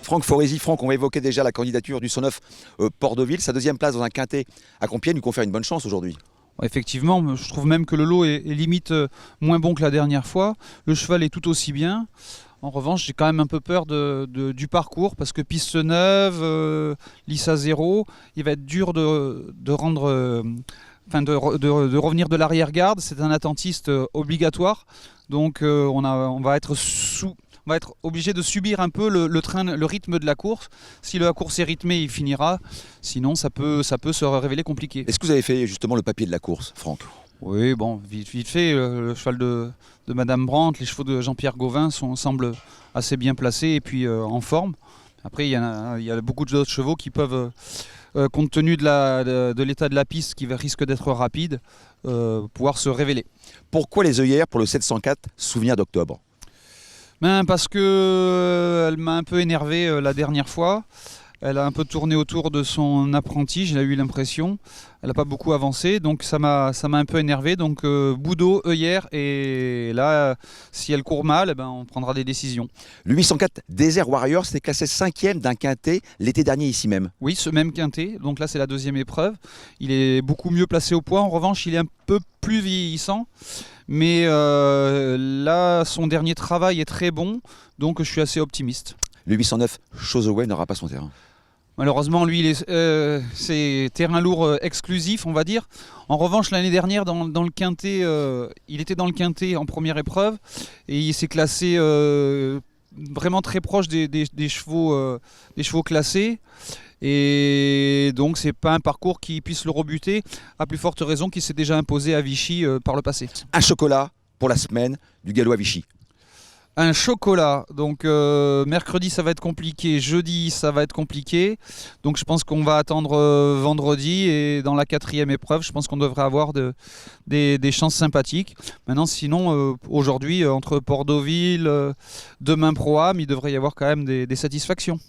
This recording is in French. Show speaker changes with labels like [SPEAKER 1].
[SPEAKER 1] Franck Foresi. Franck, on va évoquer déjà la candidature du 109 Port-Deauville. Sa deuxième place dans un quintet à Compiègne lui confère une bonne chance aujourd'hui.
[SPEAKER 2] Effectivement, je trouve même que le lot est limite moins bon que la dernière fois. Le cheval est tout aussi bien. En revanche, j'ai quand même un peu peur du parcours parce que piste neuve, Lissa 0, il va être dur de rendre... de revenir de l'arrière-garde. C'est un attentiste obligatoire. Donc on va être obligé de subir un peu le rythme de la course. Si la course est rythmée, il finira. Sinon, ça peut se révéler compliqué.
[SPEAKER 1] Est-ce que vous avez fait justement le papier de la course, Franck?
[SPEAKER 2] Oui, bon, vite fait. Le cheval de Madame Brandt, les chevaux de Jean-Pierre Gauvin semblent assez bien placés et puis en forme. Après, il y a beaucoup d'autres chevaux qui peuvent, compte tenu de l'état de la piste qui risque d'être rapide, pouvoir se révéler.
[SPEAKER 1] Pourquoi les œillères pour le 704 Souvenir d'octobre?
[SPEAKER 2] Parce qu'elle m'a un peu énervé la dernière fois. Elle a un peu tourné autour de son apprenti, j'ai eu l'impression. Elle n'a pas beaucoup avancé, donc ça m'a un peu énervé. Donc Boudot, œillère, et là, si elle court mal, on prendra des décisions.
[SPEAKER 1] Le 804 Desert Warrior s'est classé 5e d'un quintet l'été dernier ici même.
[SPEAKER 2] Oui, ce même quintet, donc là c'est la deuxième épreuve. Il est beaucoup mieux placé au poids, en revanche il est un peu plus vieillissant. Mais là, son dernier travail est très bon, donc je suis assez optimiste.
[SPEAKER 1] Le 809 Choseway n'aura pas son terrain.
[SPEAKER 2] Malheureusement, lui, c'est terrain lourd exclusif, on va dire. En revanche, l'année dernière, dans le quintet, il était dans le quintet en première épreuve et il s'est classé vraiment très proche des chevaux classés. Et donc, c'est pas un parcours qui puisse le rebuter, à plus forte raison qu'il s'est déjà imposé à Vichy par le passé.
[SPEAKER 1] Un chocolat pour la semaine du galop à Vichy.
[SPEAKER 2] Un chocolat, donc mercredi ça va être compliqué, jeudi ça va être compliqué, donc je pense qu'on va attendre vendredi et dans la quatrième épreuve je pense qu'on devrait avoir des chances sympathiques. Maintenant sinon aujourd'hui entre Port-Deauville, demain Pro-Am, il devrait y avoir quand même des satisfactions.